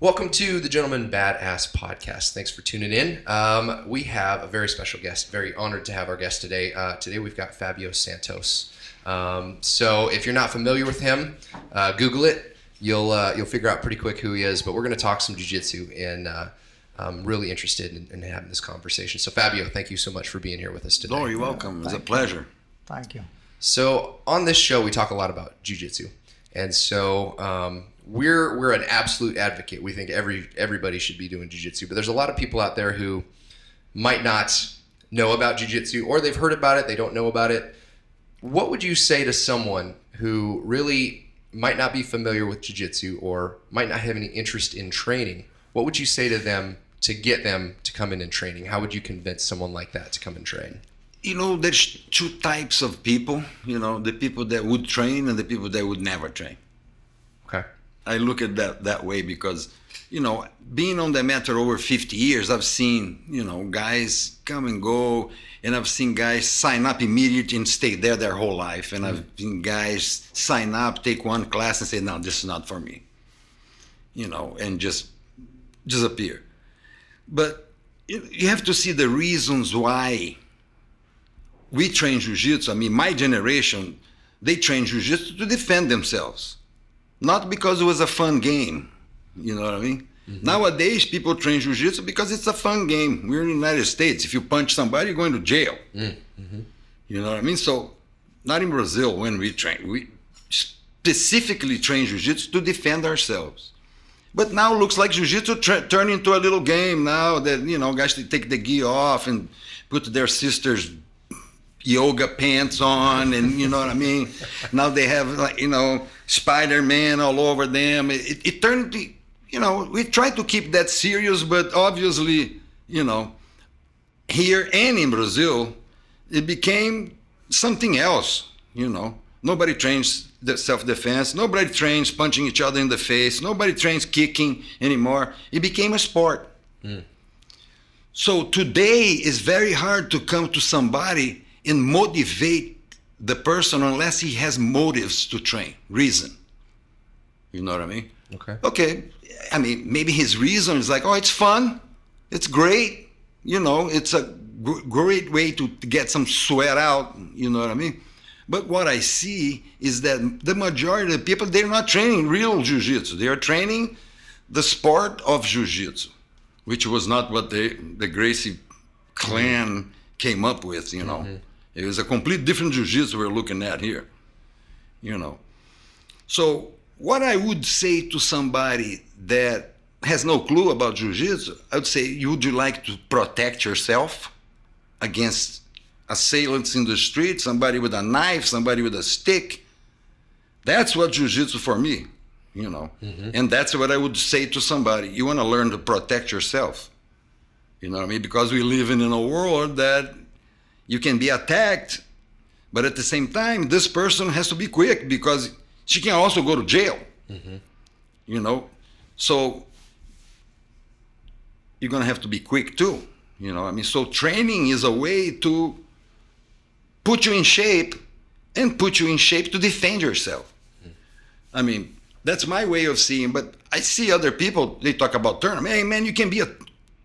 Welcome to the Gentleman Badass Podcast. Thanks for tuning in. We have a very special guest. Very honored to have our guest today. Today we've got Fabio Santos. So if you're not familiar with him, Google it. You'll figure out pretty quick who he is. But we're going to talk some Jiu-Jitsu, and I'm really interested in having this conversation. So Fabio, thank you so much for being here with us today. Oh, you're welcome. It's a pleasure. Thank you. So on this show, we talk a lot about Jiu-Jitsu, and so we're an absolute advocate. We think everybody should be doing Jiu-Jitsu, but there's a lot of people out there who might not know about Jiu-Jitsu, or they've heard about it, they don't know about it. What would you say to someone who really might not be familiar with Jiu-Jitsu or might not have any interest in training? What would you say to them to get them to come in and training? How would you convince someone like that to come and train? You know, there's two types of people, the people that would train and the people that would never train. Okay. I look at that way because, being on the mat for over 50 years, I've seen, guys come and go, and I've seen guys sign up immediately and stay there their whole life. And I've seen guys sign up, take one class and say, no, this is not for me, and just disappear. But you have to see the reasons why we train Jiu-Jitsu. I mean, my generation, they train Jiu-Jitsu to defend themselves. Not because it was a fun game, you know what I mean? Mm-hmm. Nowadays, people train Jiu-Jitsu because it's a fun game. We're in the United States. If you punch somebody, you're going to jail. Mm-hmm. You know what I mean? So, not in Brazil when we train. We specifically train Jiu-Jitsu to defend ourselves. But now it looks like Jiu-Jitsu turned into a little game now that, guys take the gi off and put their sisters' yoga pants on, and you know what I mean? Now they have, Spider-Man all over them. It turned, we try to keep that serious, but obviously, here and in Brazil, it became something else, Nobody trains the self-defense. Nobody trains punching each other in the face. Nobody trains kicking anymore. It became a sport. Mm. So today it's very hard to come to somebody and motivate the person unless he has motives to train, reason. You know what I mean? Okay. I mean, maybe his reason is like, oh, it's fun. It's great. It's a great way to get some sweat out. You know what I mean? But what I see is that the majority of the people, they're not training real Jiu-Jitsu. They are training the sport of Jiu-Jitsu, which was not what the Gracie clan came up with, Mm-hmm. It was a complete different Jiu-Jitsu we're looking at here, So what I would say to somebody that has no clue about Jiu-Jitsu, I would say, would you like to protect yourself against assailants in the street, somebody with a knife, somebody with a stick? That's what Jiu-Jitsu for me, Mm-hmm. And that's what I would say to somebody. You want to learn to protect yourself, you know what I mean? Because we live in a world that you can be attacked, but at the same time, this person has to be quick because she can also go to jail, mm-hmm. So you're going to have to be quick too, So training is a way to put you in shape and put you in shape to defend yourself. Mm-hmm. I mean, that's my way of seeing, but I see other people, they talk about tournament. Hey, man, you can be a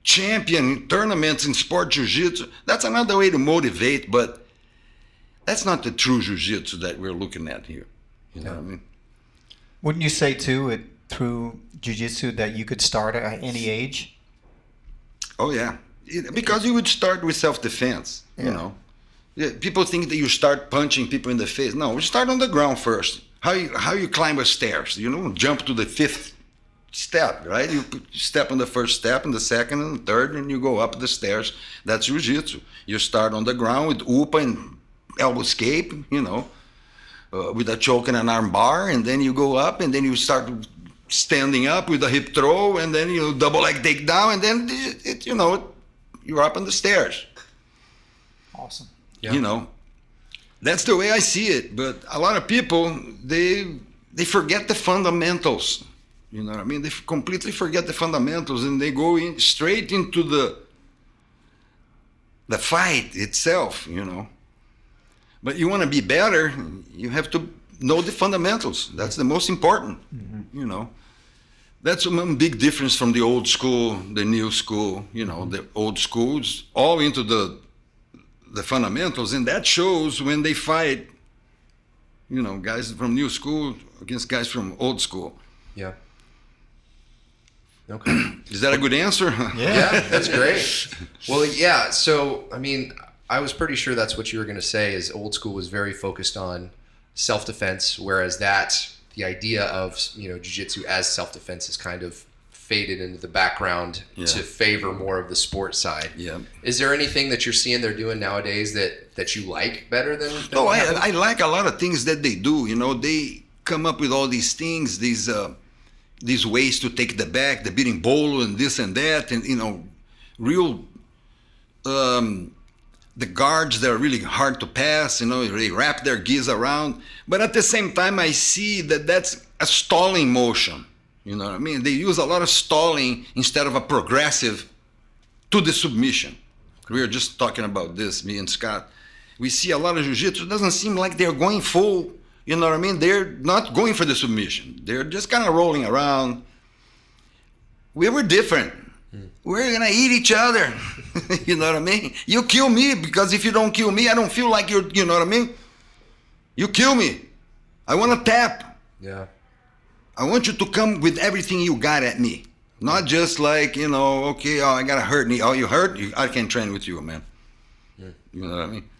champion in tournaments in sport Jiu-Jitsu. That's another way to motivate, but that's not the true Jiu-Jitsu that we're looking at here. You know what I mean? Wouldn't you say, too, through Jiu-Jitsu that you could start at any age? Oh, yeah. Because you would start with self-defense, Yeah, people think that you start punching people in the face. No, we start on the ground first. How you climb a stairs, jump to the fifth step, right? You step on the first step, and the second and the third, and you go up the stairs. That's Jiu-Jitsu. You start on the ground with upa and elbow escape, with a choke and an arm bar, and then you go up, and then you start standing up with a hip throw, and then you double leg takedown, and then you're up on the stairs. Awesome. Yeah. That's the way I see it. But a lot of people, they forget the fundamentals. You know what I mean? They completely forget the fundamentals, and they go straight into the fight itself, But you want to be better, you have to know the fundamentals. That's the most important, That's one big difference from the old school, the new school. You know, the old schools all into the fundamentals, and that shows when they fight. You know, guys from new school against guys from old school. Yeah. Okay. Is that a good answer? Yeah, that's great. Well, yeah. So, I mean, I was pretty sure that's what you were going to say. Is old school was very focused on self-defense, whereas the idea of jiu-jitsu as self-defense is kind of faded into the background to favor more of the sport side. Yeah. Is there anything that you're seeing they're doing nowadays that you like better than Oh, what I happened? like a lot of things that they do. You know, they come up with all these things, these ways to take the back, the beating bolo and this and that, and real the guards that are really hard to pass. They wrap their gis around, but at the same time, I see that that's a stalling motion. You know what I mean? They use a lot of stalling instead of a progressive to the submission. We were just talking about this, me and Scott. We see a lot of jiu-jitsu. It doesn't seem like they're going full. You know what I mean? They're not going for the submission. They're just kind of rolling around. We were different. We're going to eat each other. You know what I mean? You kill me, because if you don't kill me, I don't feel like you know what I mean? You kill me. I want to tap. Yeah. I want you to come with everything you got at me. Not just like, okay, I got a hurt knee. Oh, you hurt? I can't train with you, man. You know what I mean?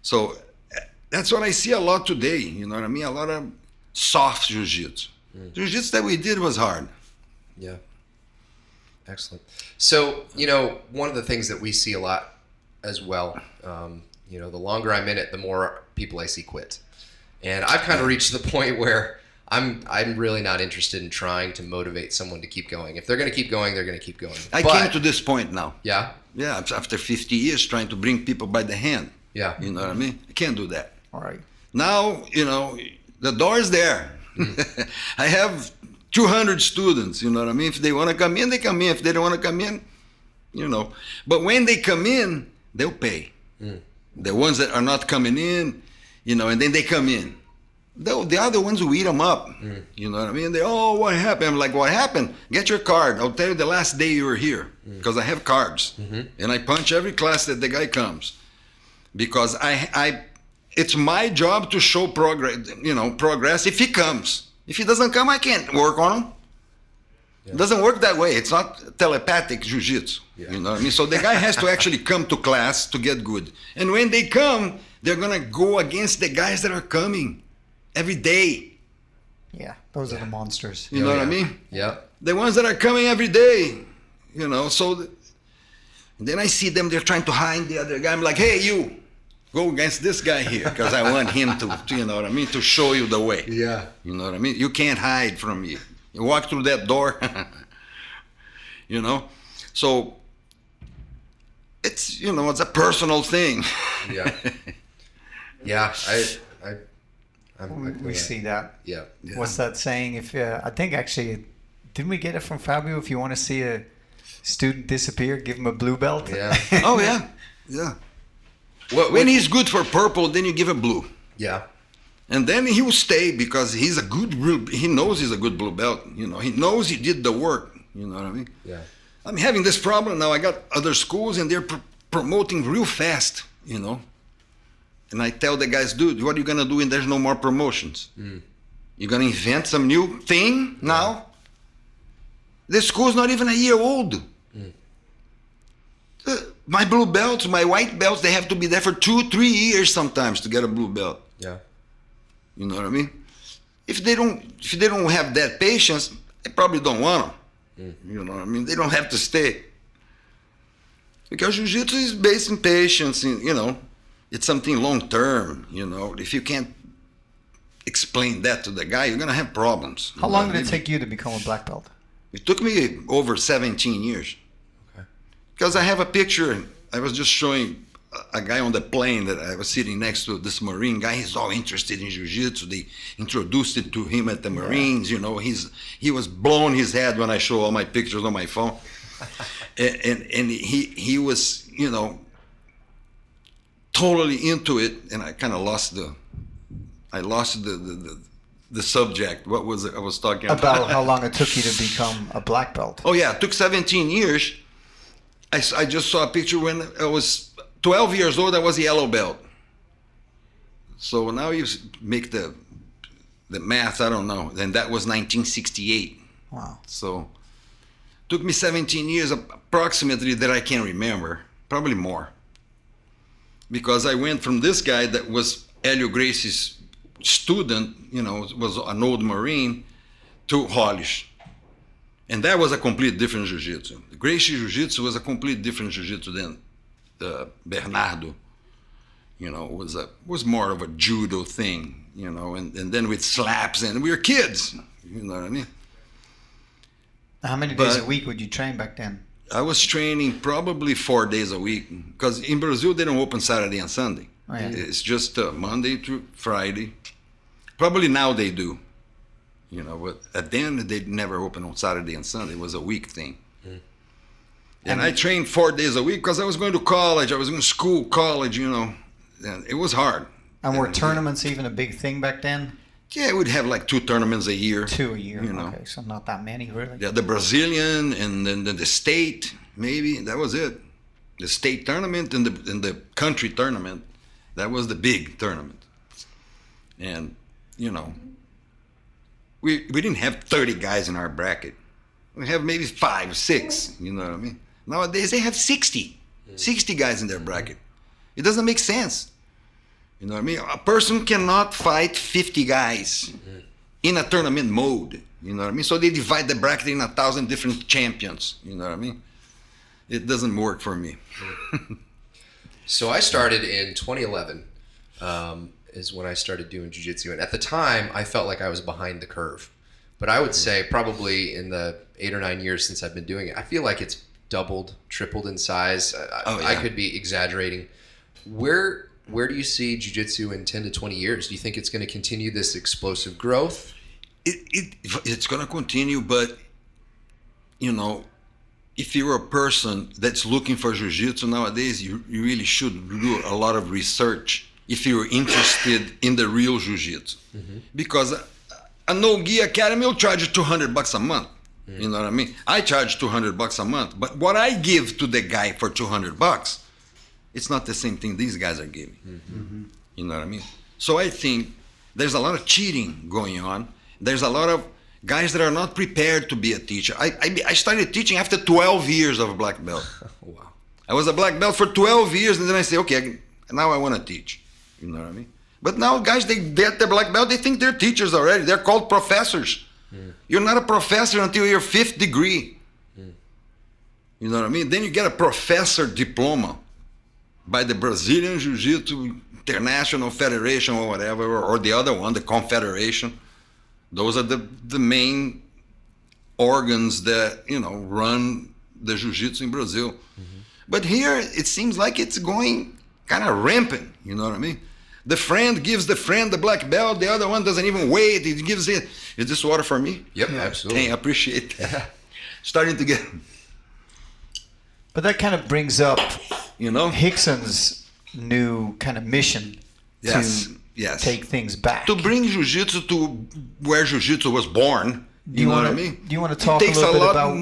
So that's what I see a lot today. You know what I mean? A lot of soft jiu-jitsu. Jiu-jitsu that we did was hard. Yeah. Excellent. So, one of the things that we see a lot as well, the longer I'm in it, the more people I see quit. And I've kind of reached the point where I'm really not interested in trying to motivate someone to keep going. If they're going to keep going, they're going to keep going. I came to this point now. Yeah? Yeah, after 50 years trying to bring people by the hand. Yeah. You know what I mean? I can't do that. All right. Now, the door is there. I have 200 students, you know what I mean? If they want to come in, they come in. If they don't want to come in, But when they come in, they'll pay. The ones that are not coming in, and then they come in. The other ones will eat them up. You know what I mean? What happened? I'm like, what happened? Get your card. I'll tell you the last day you were here, because I have cards. And I punch every class that the guy comes. Because it's my job to show progress if he comes. If he doesn't come, I can't work on him. Yeah. It doesn't work that way. It's not telepathic jiu-jitsu. Yeah. You know what I mean? So the guy has to actually come to class to get good. And when they come, they're going to go against the guys that are coming every day. Yeah, those are the monsters. You know what I mean? Yeah. The ones that are coming every day, so then I see them, they're trying to hide the other guy. I'm like, hey, you, go against this guy here, because I want him to, you know what I mean, to show you the way. Yeah. You know what I mean? You can't hide from me. You walk through that door, So it's, it's a personal thing. Yeah. Yeah. We see that. Yeah. What's that saying? If I think actually, didn't we get it from Fabio? If you want to see a student disappear, give him a blue belt. Yeah. Oh yeah, yeah. When he's good for purple, then you give him blue. Yeah. And then he will stay because he knows he's a good blue belt. He knows he did the work. You know what I mean? Yeah. I'm having this problem now. I got other schools and they're promoting real fast. And I tell the guys, dude, what are you gonna do when there's no more promotions? You're gonna invent some new thing now? The school's not even a year old. My blue belts, my white belts, they have to be there for 2-3 years sometimes to get a blue belt. Yeah. You know what I mean? If they don't have that patience, they probably don't want them. You know what I mean? They don't have to stay. Because jiu-jitsu is based in patience, it's something long term, If you can't explain that to the guy, you're gonna have problems. How long did it take you to become a black belt? It took me over 17 years. Okay. Because I have a picture, I was just showing a guy on the plane that I was sitting next to, this Marine guy. He's all interested in jiu-jitsu. They introduced it to him at the Marines. He was blowing his head when I show all my pictures on my phone. and he was, totally into it. And I kind of lost the the subject. What was it I was talking About how long it took you to become a black belt. Oh yeah, it took 17 years. I just saw a picture when I was 12 years old. I was a yellow belt. So now you make the math. I don't know. And that was 1968. Wow. So took me 17 years approximately that I can remember. Probably more. Because I went from this guy that was Helio Gracie's student, was an old Marine, to Hollis. And that was a complete different Jiu-Jitsu. Gracie Jiu-Jitsu was a complete different Jiu-Jitsu than Bernardo. Was more of a judo thing, and then with slaps, and we were kids, you know what I mean? How many days a week would you train back then? I was training probably 4 days a week, because in Brazil they don't open Saturday and Sunday. Oh, yeah. It's just Monday to Friday. Probably now they do. But at the end they'd never open on Saturday and Sunday. It was a week thing. And I trained 4 days a week because I was going to college. I was in school, college, and it was hard. And were tournaments even a big thing back then? Yeah, we'd have like 2 tournaments a year. 2 a year, okay, so not that many really. Yeah, the Brazilian and then the state, maybe, that was it. The state tournament and the country tournament, that was the big tournament. And, we didn't have 30 guys in our bracket. We have maybe 5 or 6, you know what I mean? Nowadays they have 60 guys in their bracket. It doesn't make sense. You know what I mean? A person cannot fight 50 guys in a tournament mode. You know what I mean? So they divide the bracket in 1,000 different champions. You know what I mean? It doesn't work for me. So I started in 2011 is when I started doing jiu-jitsu. And at the time, I felt like I was behind the curve. But I would say probably in the 8 or 9 years since I've been doing it, I feel like it's doubled, tripled in size. I could be exaggerating. Where do you see jiu-jitsu in 10 to 20 years? Do you think it's going to continue this explosive growth? It's going to continue, but, if you're a person that's looking for jiu-jitsu nowadays, you really should do a lot of research if you're interested in the real jiu-jitsu. Because a no-gi academy will charge you $200 a month. You know what I mean? I charge $200 a month, but what I give to the guy for $200, it's not the same thing these guys are giving. You know what I mean? So I think there's a lot of cheating going on. There's a lot of guys that are not prepared to be a teacher. I started teaching after 12 years of a black belt. Wow. I was a black belt for 12 years, and then I say, okay, now I want to teach. You know what I mean? But now guys, they get the black belt, they think they're teachers already. They're called professors. You're not a professor until your 5th degree. You know what I mean? Then you get a professor diploma by the Brazilian Jiu-Jitsu International Federation or whatever, or the other one, the Confederation. Those are the main organs that, run the Jiu-Jitsu in Brazil. But here, it seems like it's going kind of rampant, you know what I mean? The friend gives the friend the black belt, the other one doesn't even wait, he gives it. Is this water for me? Yep, absolutely. Dang, I appreciate that. Starting to get... But that kind of brings up, Hickson's Hickson's new kind of mission to take things back. To bring Jiu-Jitsu to where Jiu-Jitsu was born, you know what I mean? Do you want to talk a little bit about...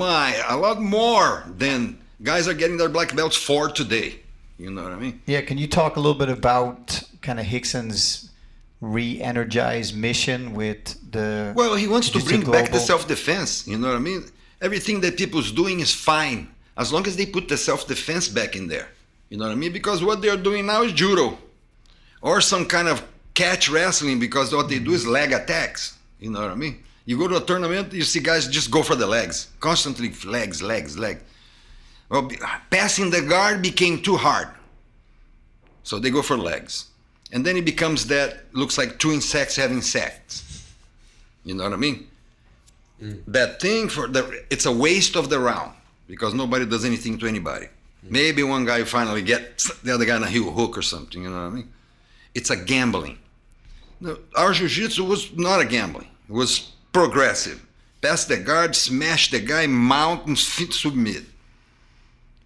a lot more than guys are getting their black belts for today. You know what I mean? Yeah, can you talk a little bit about kind of Hickson's re-energized mission with the... Well, he wants to bring Jiu-Jitsu back the Global? self-defense, you know what I mean? Everything that people's doing is fine, as long as they put the self-defense back in there. You know what I mean? Because what they're doing now is judo, or some kind of catch wrestling, because what they do is leg attacks. You know what I mean? You go to a tournament, you see guys just go for the legs, constantly legs. Well, passing the guard became too hard, so they go for legs. And then it becomes that, looks like two insects having sex. You know what I mean? That thing, it's a waste of the round, because nobody does anything to anybody. Maybe one guy finally gets the other guy in a heel hook or something, you know what I mean? It's a gambling. No, our jiu-jitsu was not a gambling. It was progressive. Pass the guard, smash the guy, mount, and submit.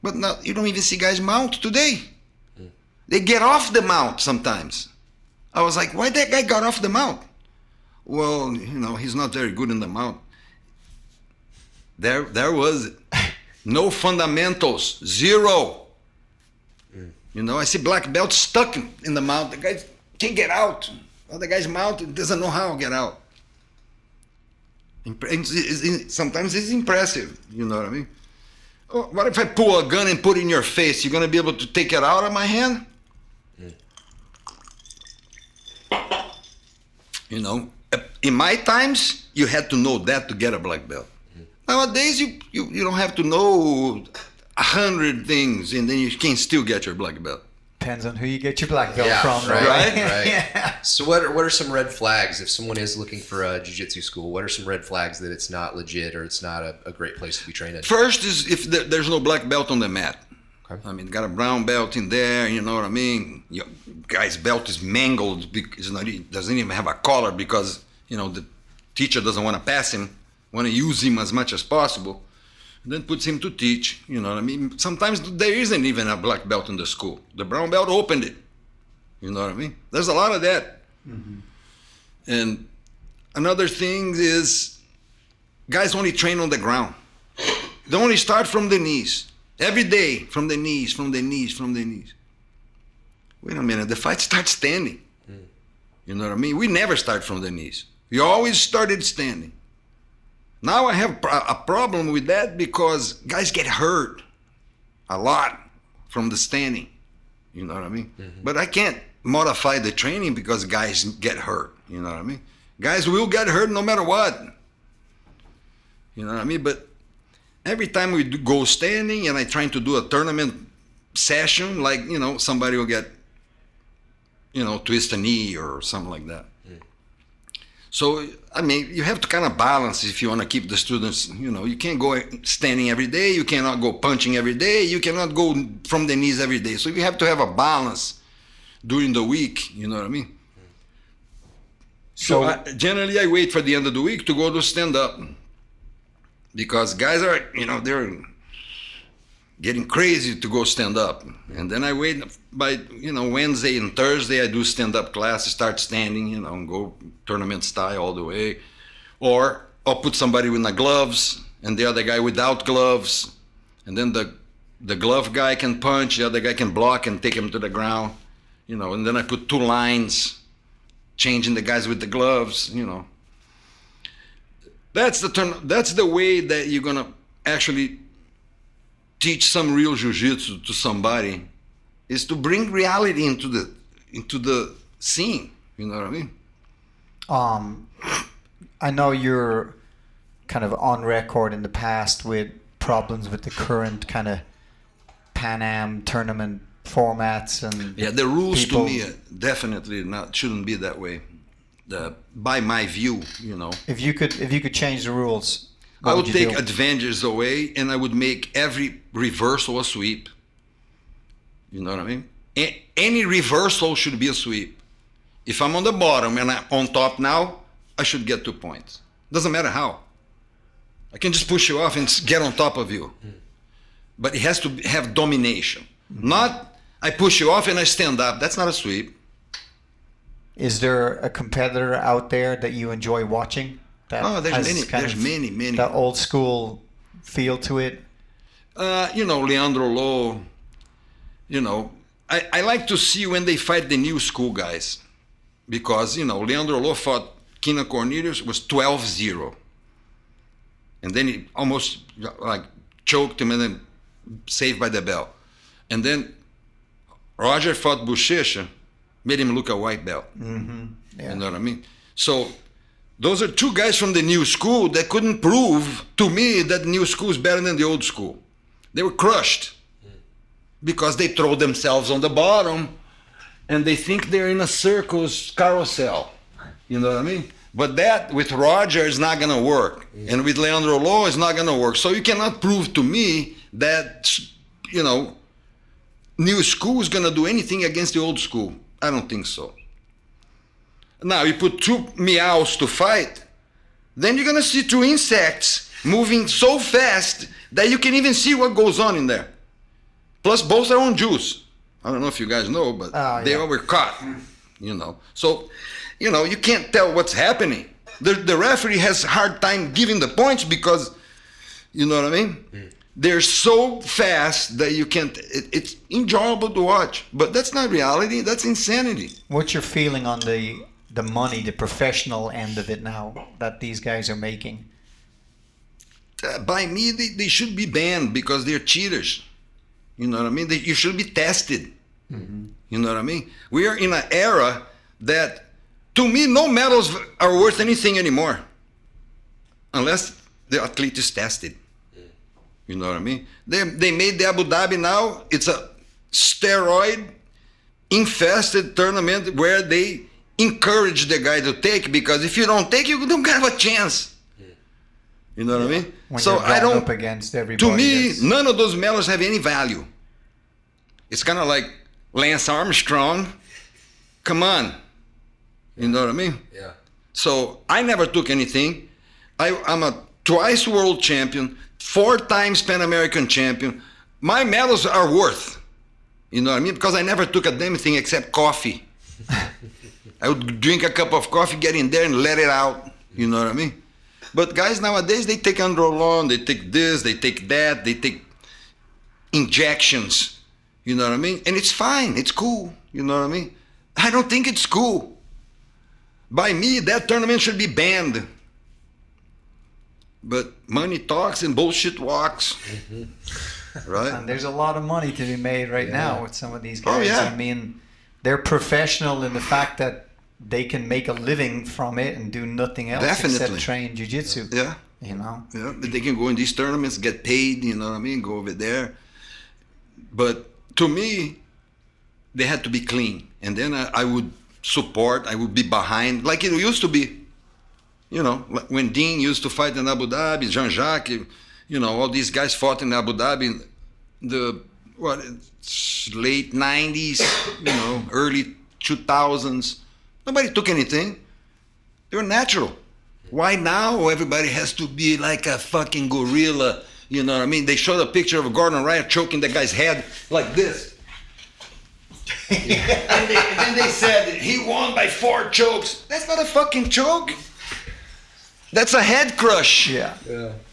But now you don't even see guys mount today. They get off the mount sometimes. I was like, why that guy got off the mount? well, he's not very good in the mount. There was no fundamentals, zero. I see black belt stuck in the mount. The guy can't get out. Well, the guy's mount doesn't know how to get out. Sometimes it's impressive, you know what I mean? Oh, what if I pull a gun and put it in your face? You're going to be able to take it out of my hand? In my times, you had to know that to get a black belt. Nowadays, you don't have to know 100 things, and then you can still get your black belt. Depends on who you get your black belt Yeah, from, right? right? Yeah. So what are some red flags if someone is looking for a jiu-jitsu school? What are some red flags that it's not legit or it's not a great place to be trained in? First is if there's no black belt on the mat. Okay. I mean, got a brown belt in there, you know what I mean? Guy's belt is mangled because he doesn't even have a collar because, the teacher doesn't want to pass him, want to use him as much as possible. Then puts him to teach, you know what I mean? Sometimes there isn't even a black belt in the school. The brown belt opened it, you know what I mean? There's a lot of that. Mm-hmm. And another thing is guys only train on the ground. They only start from the knees. Every day, from the knees, from the knees, from the knees. Wait a minute, the fight starts standing. You know what I mean? We never start from the knees. We always started standing. Now I have a problem with that because guys get hurt a lot from the standing. You know what I mean? Mm-hmm. But I can't modify the training because guys get hurt. You know what I mean? Guys will get hurt no matter what. You know what I mean? But every time we go standing and I trying to do a tournament session, like, somebody will get, twist a knee or something like that. So, I mean, you have to kind of balance if you want to keep the students, you can't go standing every day, you cannot go punching every day, you cannot go from the knees every day. So you have to have a balance during the week, you know what I mean? So generally I wait for the end of the week to go to stand up because guys are, they're getting crazy to go stand up. And then I wait by, Wednesday and Thursday, I do stand-up class, start standing, and go tournament style all the way. Or I'll put somebody with the gloves and the other guy without gloves. And then the glove guy can punch, the other guy can block and take him to the ground. And then I put two lines, changing the guys with the gloves, That's the way that you're going to actually teach some real jiu-jitsu to somebody, is to bring reality into the scene. You know what I mean? I know you're kind of on record in the past with problems with the current kind of Pan Am tournament formats and the rules to me definitely shouldn't be that way. By my view, If you could change the rules, I would take advantages away, and I would make every reversal a sweep. You know what I mean? Any reversal should be a sweep. If I'm on the bottom and I'm on top now, I should get 2 points. Doesn't matter how. I can just push you off and get on top of you. But it has to have domination. Not I push you off and I stand up. That's not a sweep. Is there a competitor out there that you enjoy watching? There's many. That old school feel to it. Leandro Lo. I like to see when they fight the new school guys, because Leandro Lo fought Keenan Cornelius, was 12-0, and then he almost choked him and then saved by the bell, and then Roger fought Buchecha, made him look a white belt. Mm-hmm. Yeah. You know what I mean? So those are two guys from the new school that couldn't prove to me that the new school is better than the old school. They were crushed because they throw themselves on the bottom and they think they're in a circus carousel. You know what I mean? But that with Roger is not going to work. And with Leandro Lo is not going to work. So you cannot prove to me that, new school is going to do anything against the old school. I don't think so. Now, you put two meows to fight, then you're going to see two insects moving so fast that you can even see what goes on in there. Plus, both are on juice. I don't know if you guys know, but they were caught, So, you can't tell what's happening. The referee has a hard time giving the points because, you know what I mean? They're so fast that you can't. It's enjoyable to watch, but that's not reality. That's insanity. What's your feeling on the money, the professional end of it now that these guys are making? By me, they should be banned because they're cheaters. You know what I mean? You should be tested. You know what I mean? We are in an era that, to me, no medals are worth anything anymore unless the athlete is tested. You know what I mean? They made the Abu Dhabi now. It's a steroid infested tournament where they encourage the guy to take, because if you don't take, you don't have a chance. You know what I mean? When So you're I don't. up against everybody. To me, that's- none of those medals have any value. It's kind of like Lance Armstrong. Come on. You know what I mean? Yeah. So I never took anything. I'm a twice world champion, 4 times Pan American champion. My medals are worth. You know what I mean? Because I never took a damn thing except coffee. I would drink a cup of coffee, get in there and let it out. You know what I mean? But guys nowadays, they take Androlon, they take this, they take that, they take injections. You know what I mean? And it's fine, it's cool. You know what I mean? I don't think it's cool. By me, that tournament should be banned. But money talks and bullshit walks. Right? And there's a lot of money to be made right now with some of these guys. Oh, yeah. I mean, they're professional in the fact that they can make a living from it and do nothing else Definitely. except train jiu-jitsu. Yeah. You know? Yeah, but they can go in these tournaments, get paid, you know what I mean, go over there. But to me, they had to be clean. And then I would support, I would be behind, like it used to be. You know, when Dean used to fight in Abu Dhabi, Jean-Jacques, you know, all these guys fought in Abu Dhabi in the late 90s, you know, early 2000s. Nobody took anything. They were natural. Why now everybody has to be like a fucking gorilla? You know what I mean? They showed a picture of Gordon Ryan choking the guy's head like this. And then they said he won by 4 chokes. That's not a fucking choke. That's a head crush. Yeah.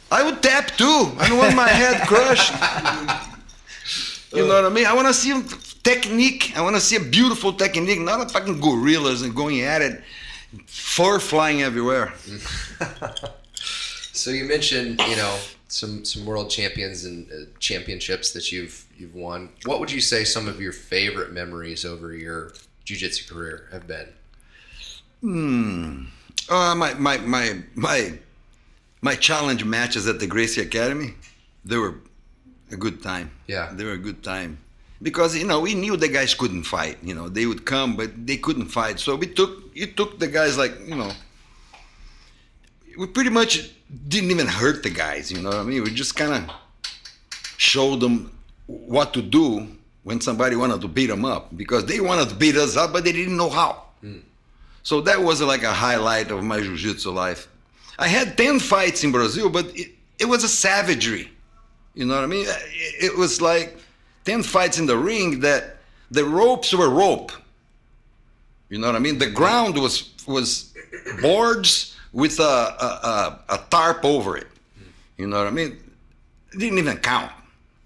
I would tap too. I don't want my head crushed. You know what I mean? I want to see technique. I want to see a beautiful technique, not a fucking gorillas and going at it, fur flying everywhere. So you mentioned, you know, some world champions and championships that you've won. What would you say some of your favorite memories over your jiu-jitsu career have been? My challenge matches at the Gracie Academy, they were a good time. Yeah. They were a good time. Because, you know, we knew the guys couldn't fight. You know, they would come, but they couldn't fight. So you took the guys like, you know, we pretty much didn't even hurt the guys, you know what I mean? We just kind of showed them what to do when somebody wanted to beat them up. Because they wanted to beat us up, but they didn't know how. So that was like a highlight of my jiu-jitsu life. I had 10 fights in Brazil, but it was a savagery. You know what I mean? It was like 10 fights in the ring that the ropes were rope. You know what I mean? The ground was boards with a tarp over it. You know what I mean? It didn't even count.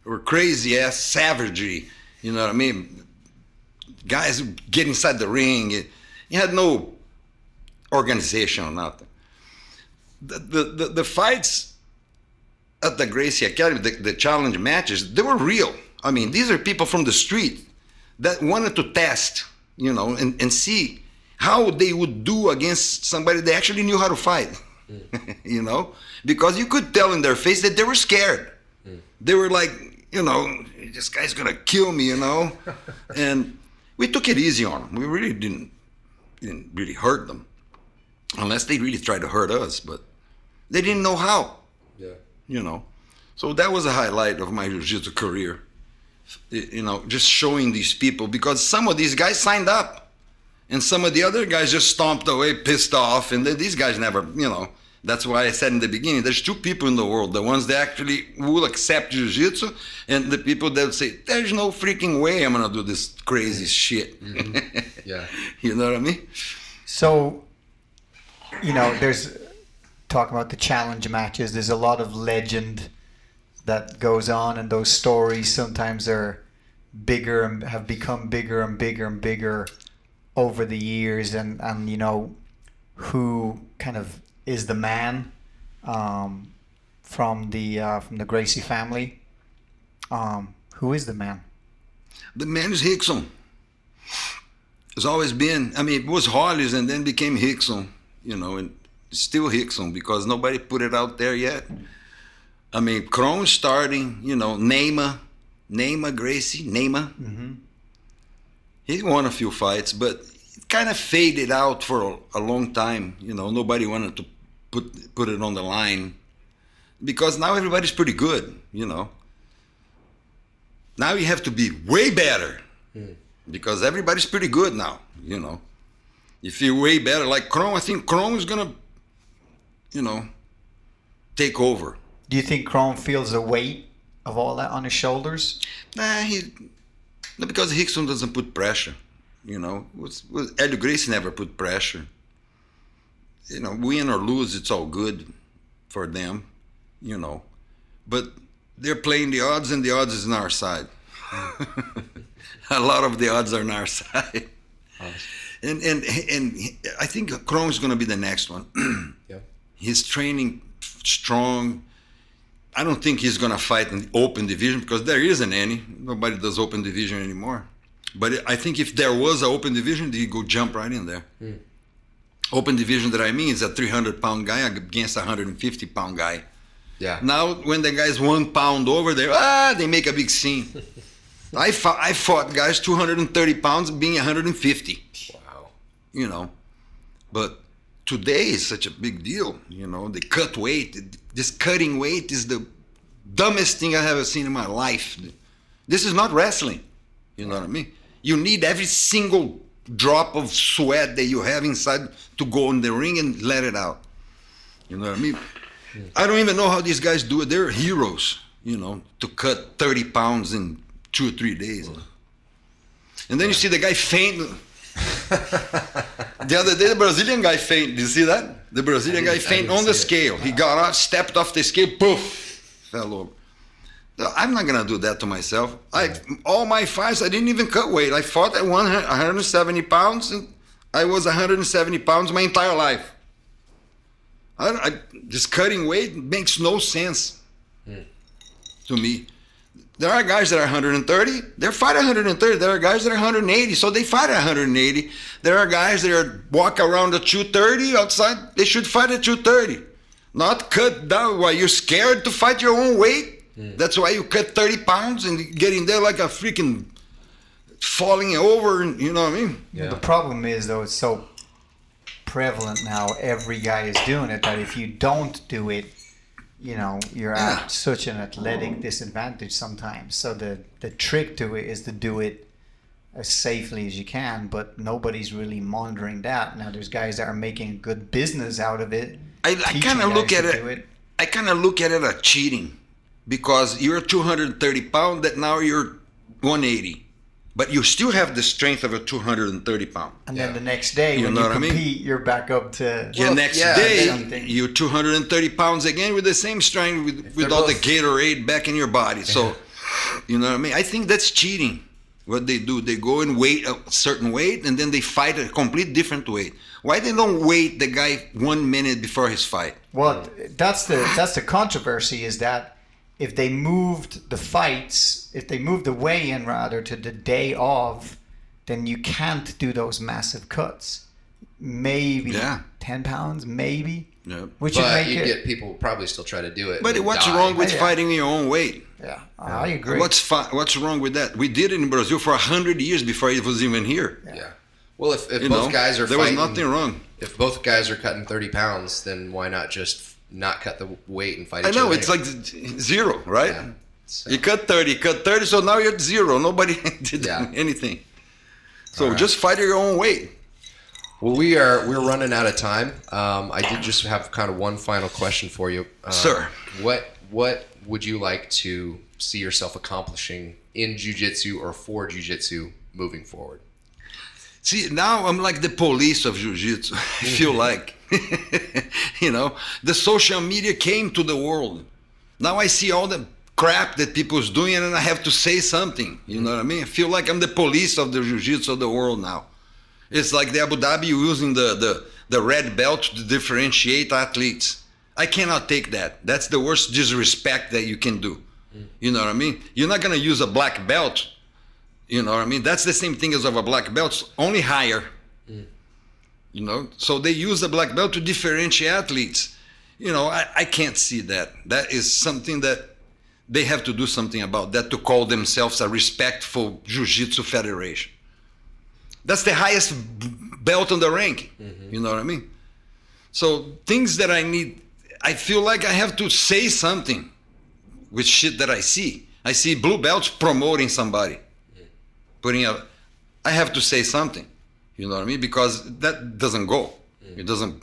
They were crazy ass savagery. You know what I mean? Guys get inside the ring. You had no organization or nothing. The fights at the Gracie Academy, the challenge matches, they were real. I mean, these are people from the street that wanted to test, you know, and see how they would do against somebody they actually knew how to fight, you know, because you could tell in their face that they were scared. They were like, you know, this guy's gonna kill me, you know, and we took it easy on them. We really didn't really hurt them, unless they really tried to hurt us, but they didn't know how. Yeah. You know, so that was a highlight of my jiu-jitsu career. You know, just showing these people, because some of these guys signed up, and some of the other guys just stomped away, pissed off, and these guys never, you know. That's why I said in the beginning, there's 2 people in the world: the ones that actually will accept jiu-jitsu, and the people that say, "There's no freaking way I'm gonna do this crazy shit." Yeah. You know what I mean? So you know, there's talking about the challenge matches. There's a lot of legend that goes on, and those stories sometimes are bigger and have become bigger and bigger and bigger over the years. And you know, who kind of is the man from the Gracie family? Who is the man? The man is Rickson. It's always been. I mean, it was Hollis and then became Rickson. You know, and still Rickson because nobody put it out there yet. I mean, Kron starting. You know, Neymar Gracie, Neymar. Mm-hmm. He won a few fights, but it kind of faded out for a long time. You know, nobody wanted to put it on the line because now everybody's pretty good. You know. Now you have to be way better because everybody's pretty good now, you know. If you're way better, like Kron, I think Kron is going to, you know, take over. Do you think Kron feels the weight of all that on his shoulders? Nah, because Rickson doesn't put pressure, you know. Hélio Gracie never put pressure. You know, win or lose, it's all good for them, you know. But they're playing the odds, and the odds is on our side. A lot of the odds are on our side. And I think Kron is going to be the next one. Yeah. He's training strong. I don't think he's going to fight in the open division because there isn't any. Nobody does open division anymore. But I think if there was an open division, he'd go jump right in there. Open division that I mean is a 300-pound guy against a 150-pound guy. Yeah. Now, when the guy's 1 pound over there, they make a big scene. I fought guys 230 pounds being 150. Wow. You know, but today is such a big deal. You know, they cut weight. This cutting weight is the dumbest thing I have ever seen in my life. This is not wrestling. You know what I mean? You need every single drop of sweat that you have inside to go in the ring and let it out. You know what I mean? I don't even know how these guys do it. They're heroes, you know, to cut 30 pounds in 2 or 3 days. And then you see the guy faint. The other day, the Brazilian guy faint. Did you see that? The Brazilian guy faint on the scale. He got off, stepped off the scale, poof, fell over. No, I'm not going to do that to myself. All my fights, I didn't even cut weight. I fought at 170 pounds, and I was 170 pounds my entire life. This cutting weight makes no sense to me. There are guys that are 130, they fight 130. There are guys that are 180, so they fight at 180. There are guys that walk around at 230 outside, they should fight at 230. Not cut down while you're scared to fight your own weight. That's why you cut 30 pounds and get in there like a freaking falling over, you know what I mean? Yeah. The problem is, though, it's so prevalent now, every guy is doing it, that if you don't do it, you know, you're at such an athletic disadvantage sometimes. So the trick to it is to do it as safely as you can, but nobody's really monitoring that. Now there's guys that are making a good business out of it. I kind of look at it. I kind of look at it as cheating, because you're 230 pounds, that now you're 180. But you still have the strength of a 230 pound. And then the next day, when you compete, you're back up to... The next day, you're 230 pounds again with the same strength with all the Gatorade back in your body. So, you know what I mean? I think that's cheating, what they do. They go and weight a certain weight, and then they fight a complete different weight. Why they don't weight the guy 1 minute before his fight? Well, that's the controversy, is that if they moved the fights, if they moved the weigh-in rather to the day of, then you can't do those massive cuts. Maybe 10 pounds, maybe. Yeah. Which but you get people probably still try to do it. But what's wrong with fighting your own weight? Yeah, I agree. What's wrong with that? We did it in Brazil for 100 years before it was even here. Yeah. Well, if both guys are there fighting, was nothing wrong. If both guys are cutting 30 pounds, then why not just not cut the weight and fight each other? I know, it's like zero, right? Yeah. So. You cut 30, so now you're at zero. Nobody did anything. So just fight your own weight. Well, we're running out of time. I did just have kind of one final question for you. Sir. What would you like to see yourself accomplishing in Jiu-Jitsu or for Jiu-Jitsu moving forward? See, now I'm like the police of Jiu-Jitsu. I feel like You know, the social media came to the world. Now I see all the crap that people's doing, and I have to say something. You know what I mean? I feel like I'm the police of the jiu-jitsu of the world now. It's like the Abu Dhabi using the red belt to differentiate athletes. I cannot take that. That's the worst disrespect that you can do. You know what I mean? You're not going to use a black belt. You know what I mean? That's the same thing as of a black belt, only higher. You know, so they use the black belt to differentiate athletes. You know, I can't see that. That is something that they have to do something about that, to call themselves a respectful Jiu-Jitsu federation. That's the highest belt on the ranking. You know what I mean? So things that I need, I feel like I have to say something with shit that I see. I see blue belts promoting somebody, I have to say something. You know what I mean? Because that doesn't go. It doesn't,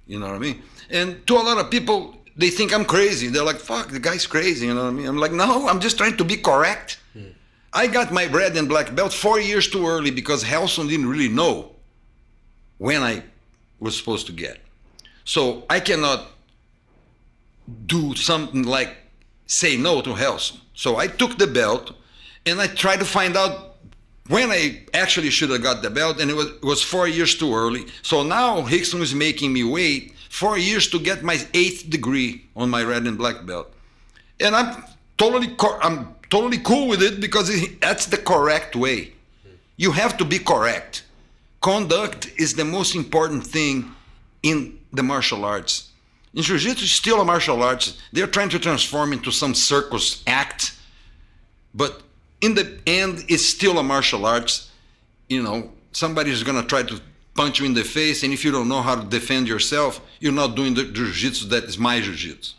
you know what I mean? And to a lot of people, they think I'm crazy. They're like, fuck, the guy's crazy, you know what I mean? I'm like, no, I'm just trying to be correct. I got my red and black belt 4 years too early because Helson didn't really know when I was supposed to get. So I cannot do something like say no to Helson. So I took the belt and I tried to find out when I actually should have got the belt, and it was 4 years too early. So now Rickson is making me wait 4 years to get my 8th degree on my red and black belt. And I'm totally cool with it because that's the correct way. You have to be correct. Conduct is the most important thing in the martial arts. In Jiu-Jitsu, it's still a martial arts. They're trying to transform into some circus act, but in the end, it's still a martial arts. You know, somebody's gonna try to punch you in the face, and if you don't know how to defend yourself, you're not doing the Jiu-Jitsu that is my Jiu-Jitsu.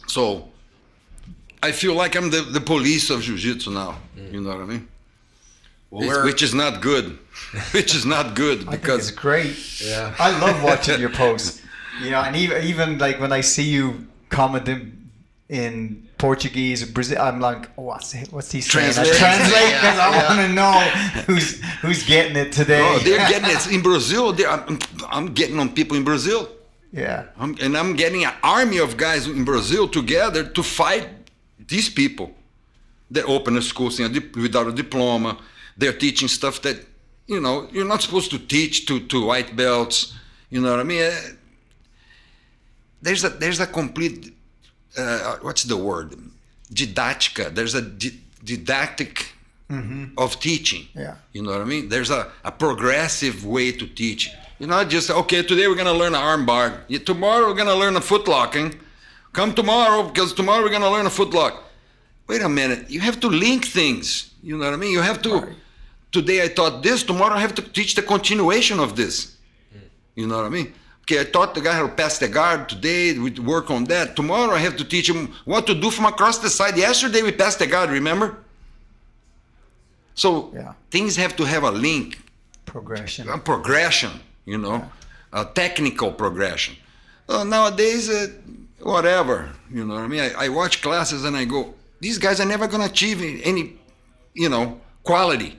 So I feel like I'm the police of Jiu-Jitsu now. You know what I mean? Well, which is not good. Which is not good because I think it's great. Yeah. I love watching your posts. You know, and even like when I see you commenting in Portuguese, Brazil, I'm like, oh, what's he saying? Translate Because I want to know who's getting it today. Oh, they're getting it in Brazil. I'm getting on people in Brazil. Yeah. I'm getting an army of guys in Brazil together to fight these people. They open a school without a diploma. They're teaching stuff that, you know, you're not supposed to teach to white belts. You know what I mean? There's a complete, what's the word? Didática. There's a didactic of teaching. Yeah. You know what I mean? There's a progressive way to teach. You're not just, okay, today we're going to learn an arm bar. Tomorrow we're going to learn a foot locking. Come tomorrow, because tomorrow we're going to learn a foot lock. Wait a minute. You have to link things. You know what I mean? You have to, right. Today I taught this, tomorrow I have to teach the continuation of this. You know what I mean? Okay, I taught the guy how to pass the guard. Today we work on that. Tomorrow I have to teach him what to do from across the side. Yesterday we passed the guard, remember? So things have to have a link. Progression. A progression, you know, a technical progression. Nowadays, whatever, you know what I mean? I watch classes and I go, these guys are never going to achieve any, you know, quality.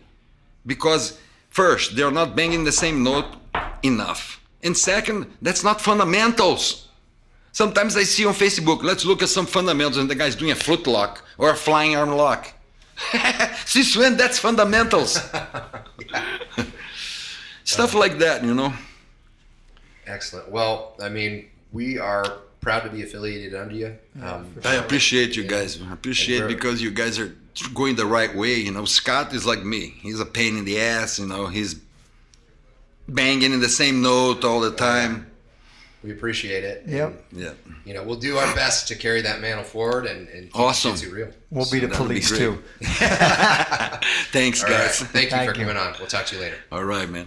Because first, they're not banging the same note enough. And second, that's not fundamentals. Sometimes I see on Facebook, let's look at some fundamentals, and the guy's doing a foot lock or a flying arm lock. Since when that's fundamentals? Stuff like that, you know. Excellent. Well, I mean, we are proud to be affiliated under you. I appreciate you guys. I appreciate because you guys are going the right way. You know, Scott is like me. He's a pain in the ass. You know, he's banging in the same note all the time. We appreciate it. Yep. Yeah. You know, we'll do our best to carry that mantle forward and keep awesome. Jiu-Jitsu real. We'll be the police too. Thanks, All right. guys. Thank you for coming on. We'll talk to you later. All right, man.